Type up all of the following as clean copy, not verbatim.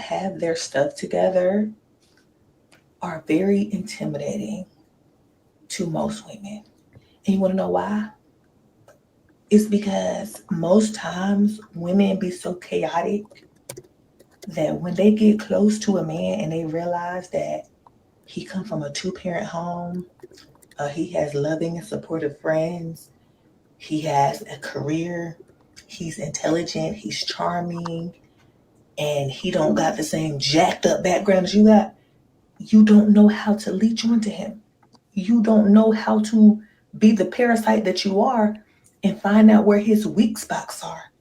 have their stuff together are very intimidating to most women. And you want to know why? It's because most times women be so chaotic that when they get close to a man and they realize that he come from a two-parent home, he has loving and supportive friends, he has a career, he's intelligent, he's charming, and he don't got the same jacked up background as you got, you don't know how to leech onto him. You don't know how to be the parasite that you are and find out where his weak spots are.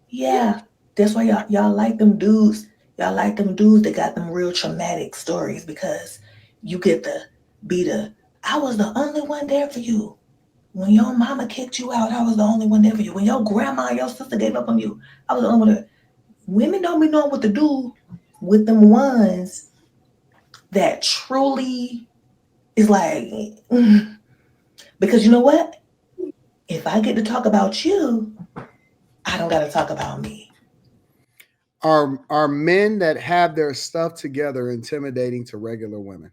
Yeah, that's why y'all like them dudes. Y'all like them dudes that got them real traumatic stories because you get to be the I was the only one there for you. When your mama kicked you out, I was the only one there for you. When your grandma and your sister gave up on you, I was the only one there. Women don't be knowing what to do with them ones that truly is like, because you know what? If I get to talk about you, I don't got to talk about me. Are men that have their stuff together intimidating to regular women?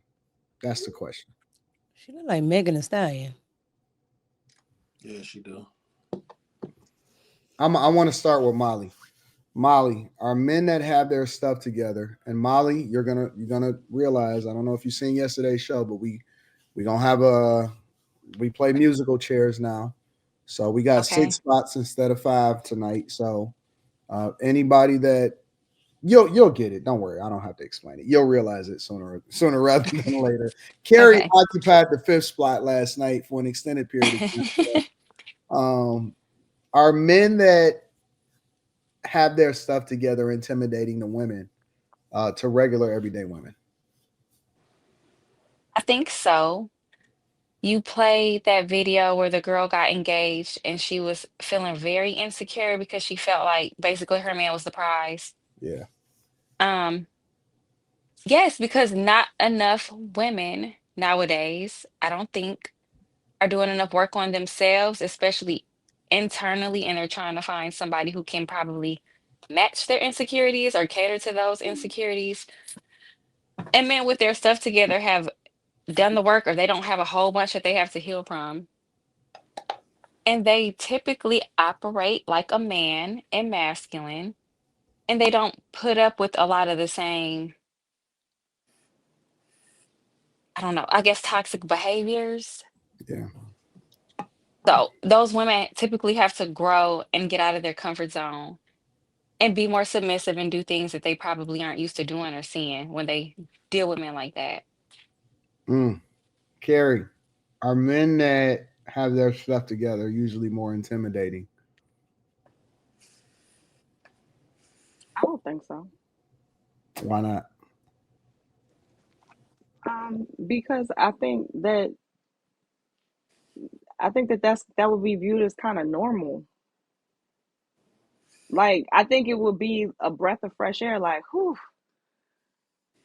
That's the question. She look like Megan Thee Stallion. Yeah, she do. I want to start with Molly. Molly, are men that have their stuff together, and Molly, you're gonna realize. I don't know if you've seen yesterday's show, but we gonna have we play musical chairs now, so we got Okay. 6 spots instead of 5 tonight. So anybody that you'll get it. Don't worry, I don't have to explain it. You'll realize it sooner rather than later. Carrie Okay. occupied the 5th spot last night for an extended period of time. Are men that have their stuff together intimidating the women to regular everyday women? I think so. You played that video where the girl got engaged and she was feeling very insecure because she felt like basically her man was the prize. Yeah. Um, yes, because not enough women nowadays, I don't think, are doing enough work on themselves, especially internally, and they're trying to find somebody who can probably match their insecurities or cater to those insecurities. And men with their stuff together have done the work or they don't have a whole bunch that they have to heal from. And they typically operate like a man and masculine, and they don't put up with a lot of the same, I don't know, I guess toxic behaviors. Yeah. So those women typically have to grow and get out of their comfort zone and be more submissive and do things that they probably aren't used to doing or seeing when they deal with men like that. Mm. Carrie, are men that have their stuff together usually more intimidating? I don't think so. Why not? Because I think that would be viewed as kind of normal. Like I think it would be a breath of fresh air. Like, whew,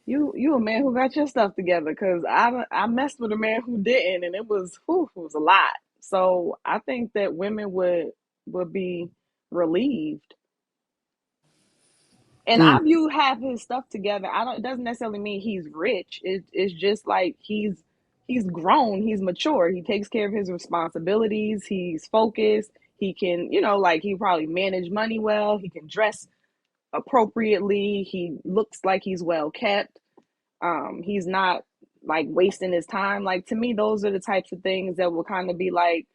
you a man who got your stuff together. Cause I messed with a man who didn't, and it was a lot. So I think that women would be relieved. And Mm. I view have his stuff together. I don't. It doesn't necessarily mean he's rich. It's just like he's grown. He's mature. He takes care of his responsibilities. He's focused. He can, like he probably manage money well. He can dress appropriately. He looks like he's well kept. He's not like wasting his time. Like to me, those are the types of things that will kind of be like,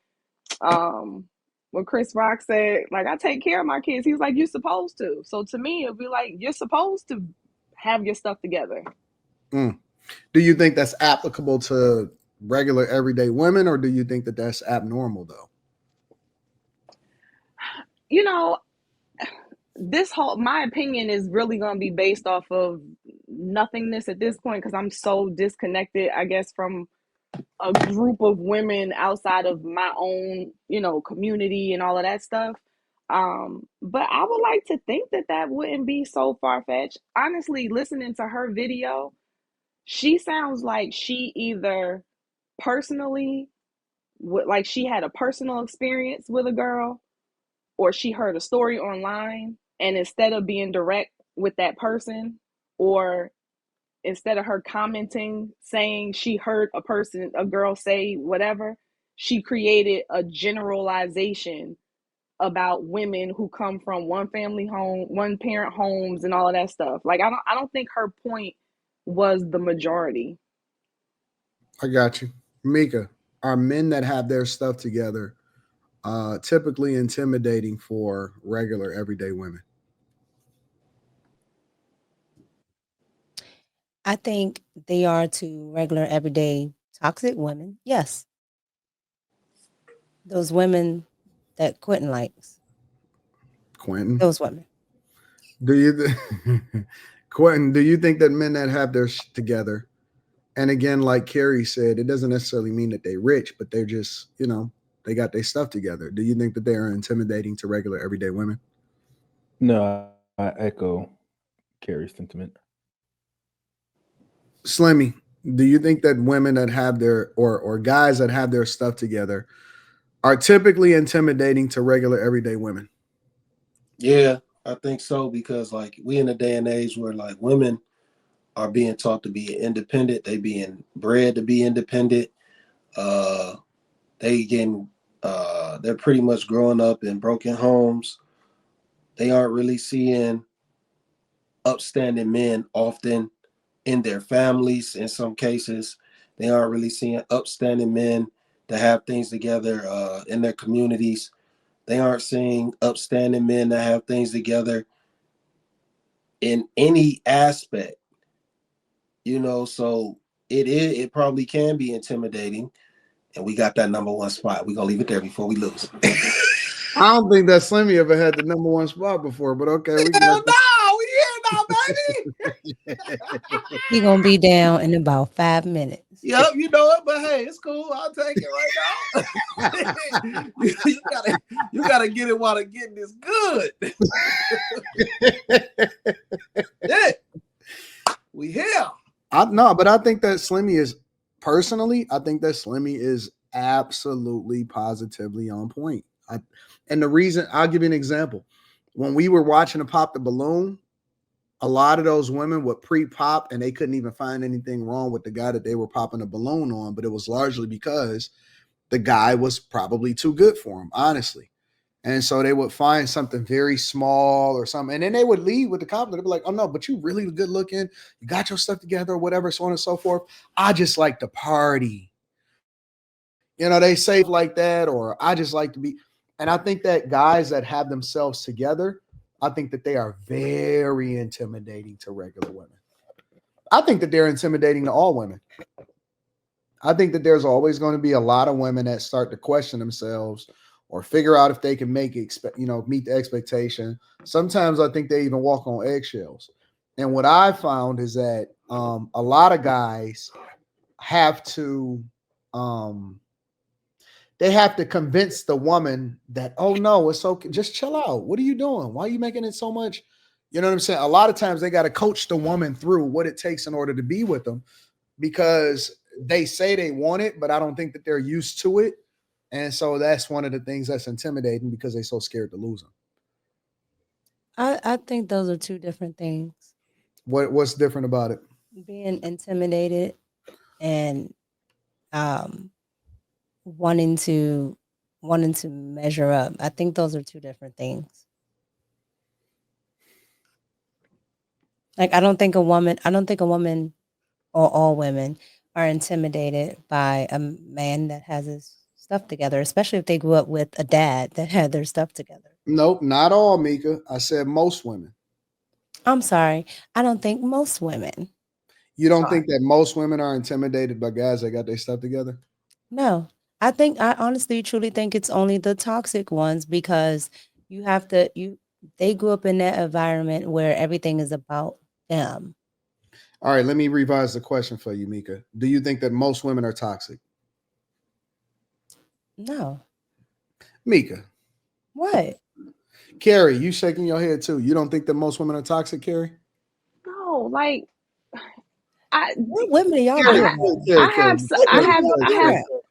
um, when Chris Rock said, like, I take care of my kids. He was like, you're supposed to. So to me, it'd be like, you're supposed to have your stuff together. Mm. Do you think that's applicable to regular everyday women, or do you think that that's abnormal though? You know, my opinion is really going to be based off of nothingness at this point because I'm so disconnected, I guess, from a group of women outside of my own, community and all of that stuff. But I would like to think that that wouldn't be so far fetched. Honestly, listening to her video, she sounds like she either personally, like she had a personal experience with a girl, or she heard a story online, and instead of being direct with that person, or instead of her commenting, saying she heard a girl say whatever, she created a generalization about women who come from one parent homes and all of that stuff. Like I don't think her point was the majority. I got you. Mika, are men that have their stuff together typically intimidating for regular everyday women? I think they are to regular, everyday, toxic women. Yes. Those women that Quentin likes. Quentin, Those women. do you Quentin, do you think that men that have their together, and again, like Carrie said, it doesn't necessarily mean that they're rich, but they're just, they got their stuff together. Do you think that they are intimidating to regular everyday women? No, I echo Carrie's sentiment. Slimmy, do you think that women that have their or guys that have their stuff together are typically intimidating to regular everyday women? Yeah, I think so, because like we in a day and age where like women are being taught to be independent. They being bred to be independent. They getting they're pretty much growing up in broken homes. They aren't really seeing upstanding men often in their families. In some cases, they aren't really seeing upstanding men that have things together in their communities. They aren't seeing upstanding men that have things together in any aspect, so it probably can be intimidating, and we got that number one spot. We're gonna leave it there before we lose. I don't think that Slimmy ever had the number one spot before, but okay. Hell no, we here now, baby. He gonna be down in about 5 minutes. Yep, you know it, but hey, it's cool. I'll take it right now. you gotta get it while the getting is good. Yeah. We here. But I think that Slimmy is I think that Slimmy is absolutely positively on point. And the reason, I'll give you an example. When we were watching to Pop the Balloon, a lot of those women would pre-pop and they couldn't even find anything wrong with the guy that they were popping a balloon on, but it was largely because the guy was probably too good for him, honestly. And so they would find something very small or something, and then they would leave with the compliment. They'd be like, "Oh no, but you really good looking. You got your stuff together, or whatever, so on and so forth. I just like to party." They say like that, or I just like to be. And I think that guys that have themselves together, I think that they are very intimidating to regular women. I think that they're intimidating to all women. I think that there's always going to be a lot of women that start to question themselves or figure out if they can meet the expectation. Sometimes I think they even walk on eggshells. And what I found is that a lot of guys have to convince the woman that, oh no, it's okay. Just chill out. What are you doing? Why are you making it so much? You know what I'm saying? A lot of times they got to coach the woman through what it takes in order to be with them, because they say they want it, but I don't think that they're used to it. And so that's one of the things that's intimidating, because they're so scared to lose them. I think those are two different things. What's different about it? Being intimidated and wanting to measure up. I think those are two different things. Like I don't think a woman or all women are intimidated by a man that has his stuff together, especially if they grew up with a dad that had their stuff together. Nope, not all, Mika. I said most women. I'm sorry. I don't think most women. You don't think that most women are intimidated by guys that got their stuff together? No. I honestly truly think it's only the toxic ones, because they grew up in that environment where everything is about them. All right, let me revise the question for you, Mika. Do you think that most women are toxic? No. Mika. What? Carrie, you shaking your head too. You don't think that most women are toxic, Carrie? No, like what women are y'all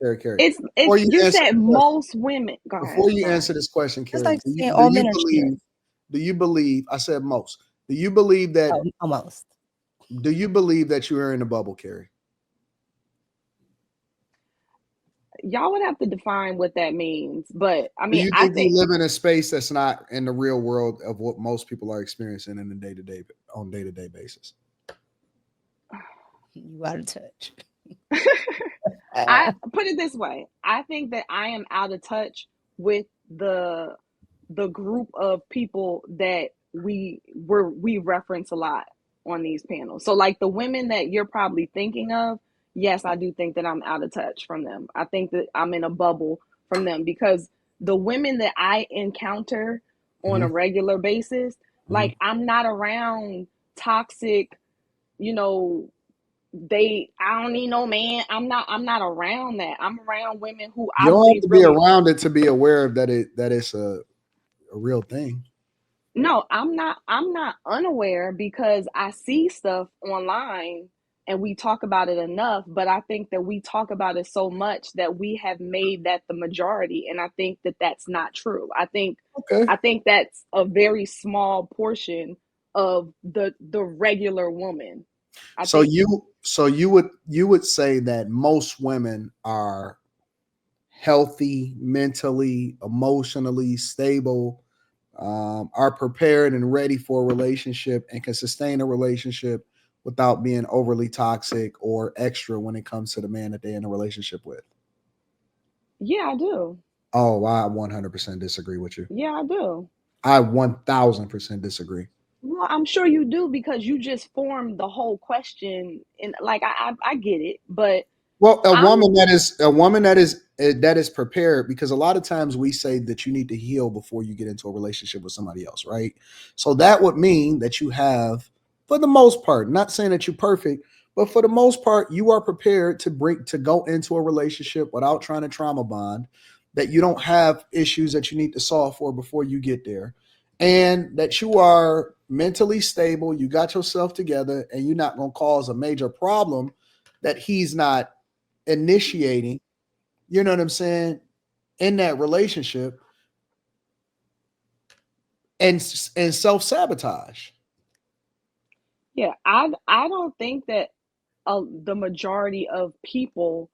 Carrie, It's you said most women. Go ahead. Before you answer this question, Carrie, like all men are cheating. do you believe? I said most. Do you believe that almost? Do you believe that you are in a bubble, Carrie? Y'all would have to define what that means, but I Do mean, you I think you think live in a space that's not in the real world of what most people are experiencing in the day-to-day basis? You out of touch. I put it this way. I think that I am out of touch with the group of people that we reference a lot on these panels. So like the women that you're probably thinking of, yes, I do think that I'm out of touch from them. I think that I'm in a bubble from them because the women that I encounter on a Mhm, regular basis, mhm. like I'm not around toxic, you know, they I don't need no man. I'm not around that. I'm around women who You I don't have believe to be really. around it to be aware of that it's a real thing. No, I'm not unaware because I see stuff online and we talk about it enough, but I think that we talk about it so much that we have made that the majority, and I think that that's not true. I think Okay. I think that's a very small portion of the regular woman. I So think you would say that most women are healthy, mentally, emotionally stable, are prepared and ready for a relationship and can sustain a relationship without being overly toxic or extra when it comes to the man that they're in a relationship with. yeah, I do. Oh, I 100% disagree with you. Yeah, I do. I 1000% disagree. Well, I'm sure you do because you just formed the whole question, and like I get it, but Well, a I'm woman that is prepared, because a lot of times we say that you need to heal before you get into a relationship with somebody else, right? So that would mean that you have, for the most part, not saying that you're perfect, but for the most part, you are prepared to go into a relationship without trying to trauma bond, that you don't have issues that you need to solve for before you get there, and that you are mentally stable, you got yourself together, and you're not going to cause a major problem that he's not initiating, you know what I'm saying, in that relationship, and self-sabotage. yeah, I don't think that the majority of people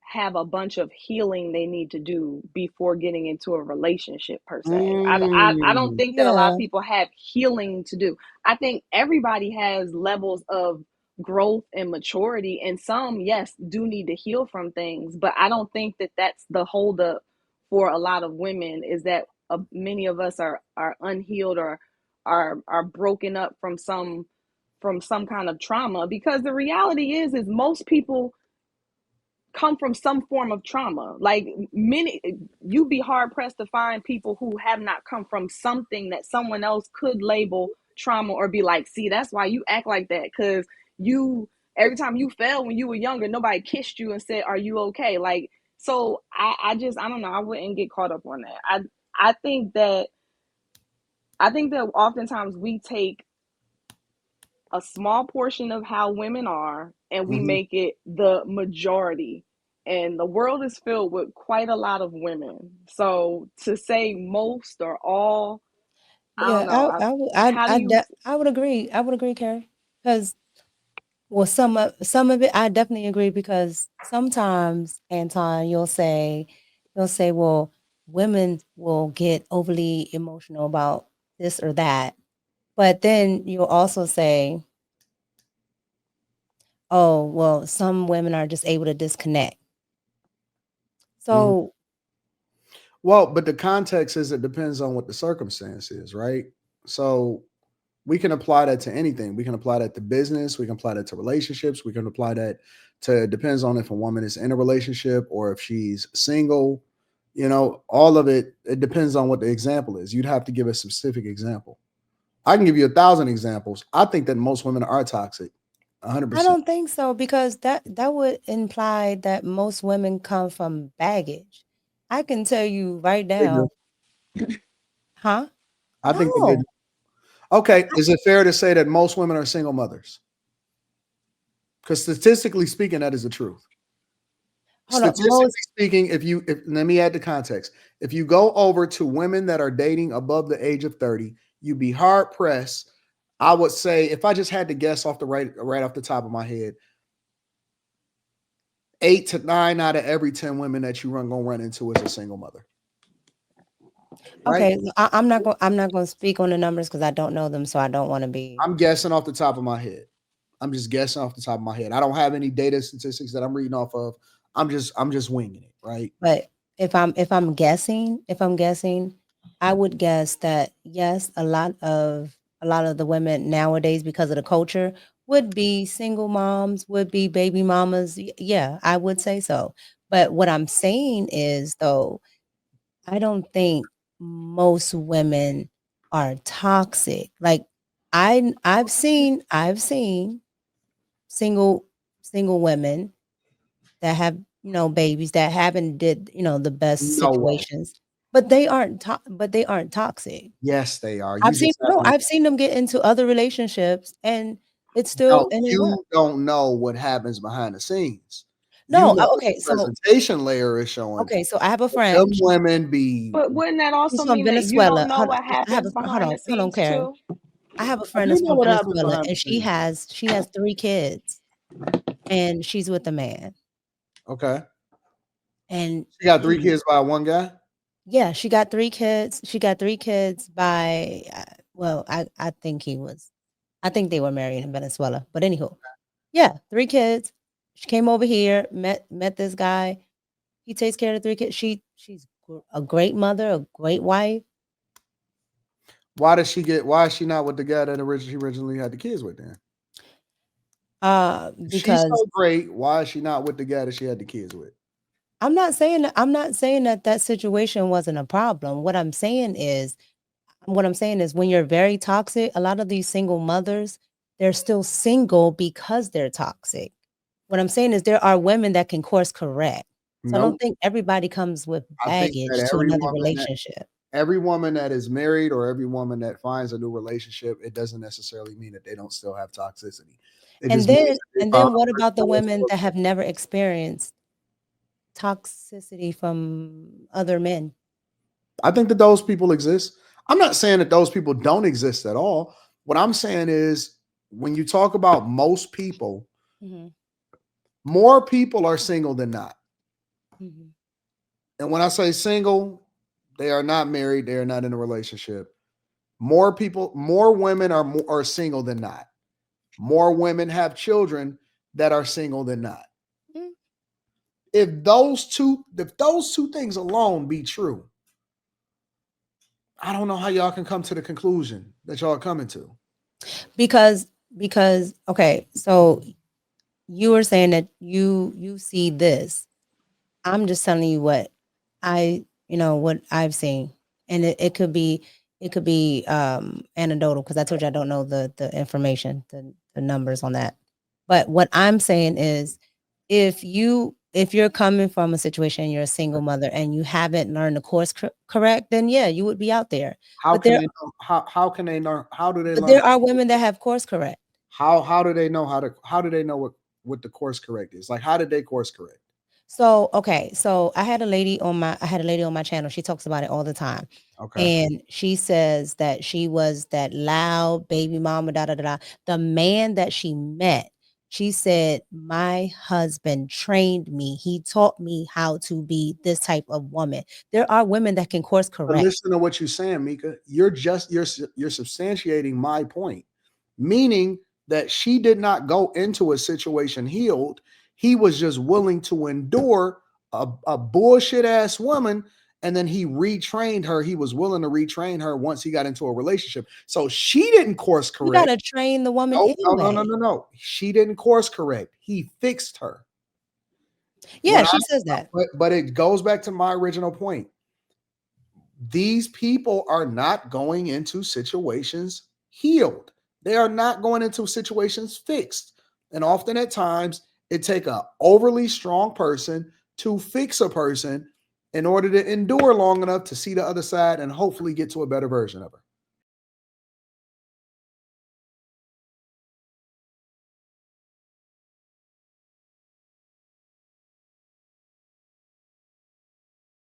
have a bunch of healing they need to do before getting into a relationship per se. I don't Mm. think that a lot of Yeah. people have healing to do. I think everybody has levels of growth and maturity, and some, yes, do need to heal from things, but I don't think that that's the holdup for a lot of women, is that many of us are unhealed or are broken up from some kind of trauma, because the reality is most people come from some form of trauma. Like many, you'd be hard pressed to find people who have not come from something that someone else could label trauma or be like, see, that's why you act like that, because you every time you fell when you were younger, nobody kissed you and said, are you okay? Like, so I don't know, I wouldn't get caught up on that. I think that oftentimes we take a small portion of how women are and we Mhm. make it the majority. And the world is filled with quite a lot of women. So to say most or all, I don't Yeah, know. How do you? I would agree. I would agree, Carrie. Because well, some of it I definitely agree because sometimes, Anton, you'll say, well, women will get overly emotional about this or that. But then you'll also say, oh, well, some women are just able to disconnect. Mhm. So Well, but the context is it depends on what the circumstance is, right? So we can apply that to anything. We can apply that to business. We can apply that to relationships. We can apply that to, depends on if a woman is in a relationship or if she's single. All of it, it depends on what the example is. You'd have to give a specific example. I can give you 1,000 examples. I think that most women are toxic, I 100%. don't think so because that would imply that most women come from baggage. I can tell you right They do. now, huh? I think that they do. No. Okay, is it fair to say that most women are single mothers? Because statistically speaking, that is the truth. Hold up. Statistically speaking, if let me add the context. If you go over to women that are dating above the age of 30, you'd be hard pressed. I would say if I just had to guess off the right off the top of my head, 8 to 9 out of every 10 women that you gonna run into is a single mother. Right? Okay, I'm not going. I'm not going to speak on the numbers because I don't know them, so I don't want to be. I'm guessing off the top of my head. I'm just guessing off the top of my head. I don't have any data statistics that I'm reading off of. I'm just winging it, right? But if I'm guessing, I would guess that yes, a lot of the women nowadays, because of the culture, would be single moms, would be baby mamas. Yeah, I would say so. But what I'm saying is, though, I don't think most women are toxic. Like I've seen single single women that have, babies that haven't did, the best No way. situations, but they aren't toxic. Yes, they are. You I've seen just no, haven't. I've seen them get into other relationships and No, it works. you don't know what happens behind the scenes. You No, know what the okay, so presentation layer is showing. I have a friend. Them women be. But wouldn't that She's also from mean that you don't Venezuela. know Hold on, what I have a happens hold behind the on, hold on, scenes Karen. too? I have a I friend do that's know from what happens Venezuela, behind the and she scenes. has 3 kids, and she's with a man, Okay. and She got 3 kids by one guy. yeah, she got 3 kids. She got 3 kids by, well, I think they were married in Venezuela. But anywho, yeah, 3 kids. She came over here, met this guy. He takes care of the 3 kids. She's a great mother, a great wife. Why is she not with the guy that originally had the kids with then? If she's Because so great, why is she not with the guy that she had the kids with? I'm not saying that situation wasn't a problem. What I'm saying is when you're very toxic, a lot of these single mothers, they're still single because they're toxic. What I'm saying is there are women that can course correct. So I don't Nope. think everybody comes with I think baggage that to another relationship. every woman that is married or every woman that finds a new relationship, it doesn't necessarily mean that they don't still have toxicity. It And just means then that they and found then a what person about the that works women for that them. have never experienced toxicity from other men? I think that those people exist. I'm not saying that those people don't exist at all. What I'm saying is when you talk about most people, Mhm, more people are single than not. mhm. And when I say single, they are not married, they are not in a relationship. More people, more women are single than not. More women have children that are single than not. Mm. If those two things alone be true, I don't know how y'all can come to the conclusion that y'all are coming to. Because okay, so you were saying that you see this. I'm just telling you what I've seen. And it could be anecdotal because I told you I don't know the information, the numbers on that. But what I'm saying is if you're coming from a situation, you're a single mother and you haven't learned the course correct, then yeah, you would be out there. How But can there they know? How can they learn? How do they but learn? there are women that have course correct. How do they know how do they know what the course correct is? Like how did they course correct? So, okay, so I had a lady on my channel. She talks about it all the time. Okay. And she says that she was that loud baby mama, da da da da. The man that she met, she said, my husband trained me. He taught me how to be this type of woman. There are women that can course But correct. listen to what you're saying, Mika. You're substantiating my point, meaning that she did not go into a situation healed. He was just willing to endure a bullshit ass woman, and then he retrained her. He was willing to retrain her once he got into a relationship. So she didn't course You correct. gotta train the woman No, no, no, no, anyway. no, no. She didn't course correct. He fixed her. Yeah, she says that. But it goes back to my original point. These people are not going into situations healed. They are not going into situations fixed. And often at times it take a overly strong person to fix a person in order to endure long enough to see the other side and hopefully get to a better version of her.